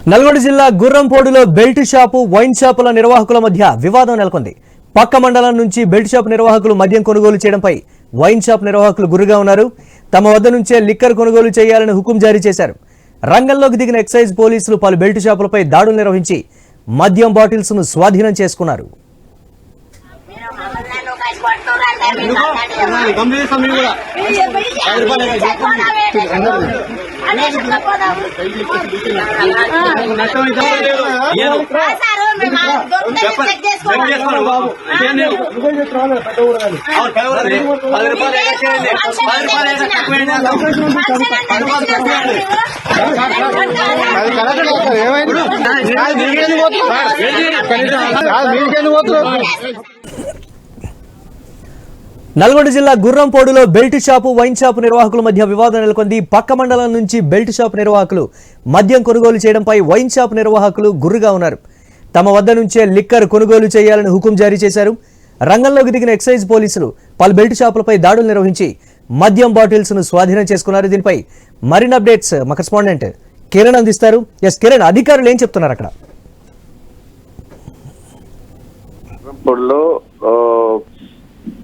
నల్గొండ జిల్లా గుర్రంపోడులో belt shop wine షాపుల నిర్వాహకుల మధ్య వివాదం నెలకొంది. పక్క మండలం నుంచి బెల్ట్ షాప్ నిర్వాహకులు మద్యం కొనుగోలు చేయడంపై వైన్ షాప్ నిర్వాహకులు గుర్రుగా ఉన్నారు. తమ వద్ద నుంచే లిక్కర్ కొనుగోలు చేయాలని హుకుం జారీ చేశారు. రంగంలోకి దిగిన ఎక్సైజ్ పోలీసులు పలు బెల్ట్ షాపులపై దాడులు నిర్వహించి మద్యం బాటిల్స్ ను స్వాధీనం చేసుకున్నారు. నల్గొండ జిల్లా గుర్రంపోడులో బెల్ట్ షాపు వైన్ షాపు నిర్వాహకుల మధ్య వివాదం నెలకొంది. పక్క మండలం నుంచి బెల్ట్ షాప్ నిర్వాహకులు మద్యం కొనుగోలు చేయడంపై వైన్ షాప్ నిర్వాహకులు గుర్రుగా ఉన్నారు. తమ వద్ద నుంచే లిక్కర్ కొనుగోలు చేయాలని హుకుం జారీ చేశారు. రంగంలోకి దిగిన ఎక్సైజ్ పోలీసులు పలు బెల్ట్ షాపులపై దాడులు నిర్వహించి మద్యం బాటిల్స్ ను స్వాధీనం చేసుకున్నారు. దీనిపై మరిన్ని అప్డేట్స్ మా కరెస్పాండెంట్ కిరణ్ అందిస్తారు. ఎస్ కిరణ్, అధికారులు ఏం చెప్తున్నారు అక్కడ?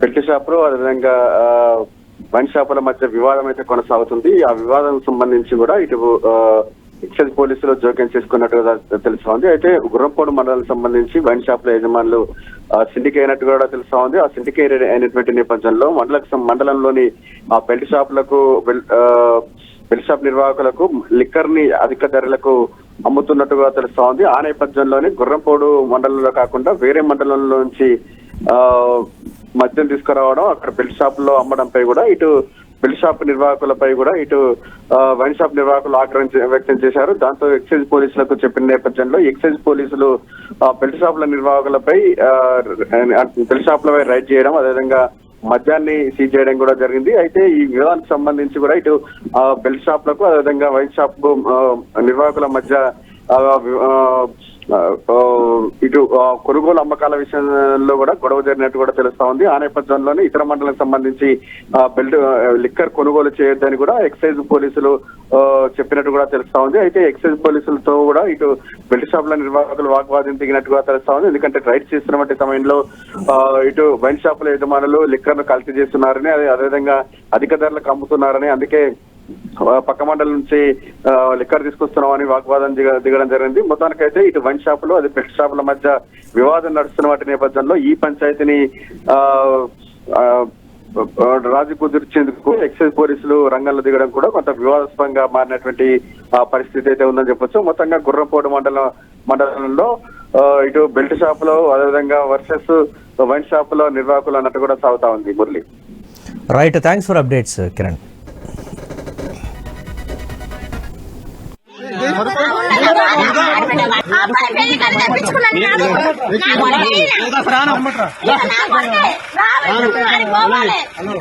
బెల్ట్ షాపులు అదేవిధంగా వైన్ షాపుల మధ్య వివాదం అయితే కొనసాగుతుంది. ఆ వివాదం సంబంధించి కూడా ఇటు ఎక్సైజ్ పోలీసులు జోక్యం చేసుకున్నట్టుగా తెలుస్తా ఉంది. అయితే గుర్రంపోడు మండలానికి సంబంధించి వైన్ షాపుల యజమానులు సిండికేట్ అయినట్టు కూడా తెలుస్తా ఉంది. ఆ సిండికేట్ అయినటువంటి నేపథ్యంలో మండలంలోని ఆ బెల్ట్ షాపులకు బెల్ట్ షాప్ నిర్వాహకులకు లిక్కర్ ని అధిక ధరలకు అమ్ముతున్నట్టుగా తెలుస్తా ఉంది. ఆ నేపథ్యంలోనే గుర్రంపోడు మండలంలో కాకుండా వేరే మండలంలో నుంచి మద్యం తీసుకురావడం, అక్కడ బెల్ట్ షాప్ లో అమ్మడంపై కూడా ఇటు బెల్ట్ షాప్ నిర్వాహకులపై కూడా ఇటు వైన్ షాప్ నిర్వాహకులు ఆగ్రహం వ్యక్తం చేశారు. దాంతో ఎక్సైజ్ పోలీసులకు చెప్పిన నేపథ్యంలో ఎక్సైజ్ పోలీసులు బెల్ట్ షాపుల నిర్వాహకులపై బెల్ట్ షాపులపై రైడ్ చేయడం, అదేవిధంగా మద్యాన్ని సీజ్ చేయడం కూడా జరిగింది. అయితే ఈ వివాదానికి సంబంధించి కూడా ఇటు బెల్ట్ షాపులకు అదేవిధంగా వైన్ షాప్ నిర్వాహకుల మధ్య ఇటు కొనుగోలు అమ్మకాల విషయంలో కూడా గొడవ జరిగినట్టు కూడా తెలుస్తా ఉంది. ఆ నేపథ్యంలోనే ఇతర మండలానికి సంబంధించి లిక్కర్ కొనుగోలు చేయొద్దని కూడా ఎక్సైజ్ పోలీసులు చెప్పినట్టు కూడా తెలుస్తా ఉంది. అయితే ఎక్సైజ్ పోలీసులతో కూడా ఇటు బెల్ట్ షాపుల నిర్వాహకులు వాగ్వాదం దిగినట్టుగా తెలుస్తా ఉంది. ఎందుకంటే రైడ్ చేస్తున్నటువంటి సమయంలో ఇటు వైన్ షాపుల యజమానులు లిక్కర్ ను కల్తీ చేస్తున్నారని, అదేవిధంగా అధిక ధరలకు అమ్ముతున్నారని, అందుకే పక్క మండలం నుంచి లిక్కర్ తీసుకొస్తున్నామని వాగ్వాదం దిగడం జరిగింది. మొత్తానికైతే ఇటు వైన్ షాపులు అది బెల్ట్ షాపుల మధ్య వివాదం నడుస్తున్న వాటి నేపథ్యంలో ఈ పంచాయతీని రాజీ కుదిర్చేందుకు ఎక్సైజ్ పోలీసులు రంగంలో దిగడం కూడా కొంత వివాదాస్పదంగా మారినటువంటి పరిస్థితి అయితే ఉందని చెప్పొచ్చు. మొత్తంగా గుర్రంపోడు మండలంలో ఇటు బెల్ట్ షాపులో అదేవిధంగా వర్సెస్ వైన్ షాపులో నిర్వాహకులు అన్నట్టు కూడా సాగుతా ఉంది. Murali, right, thanks for updates Kiran.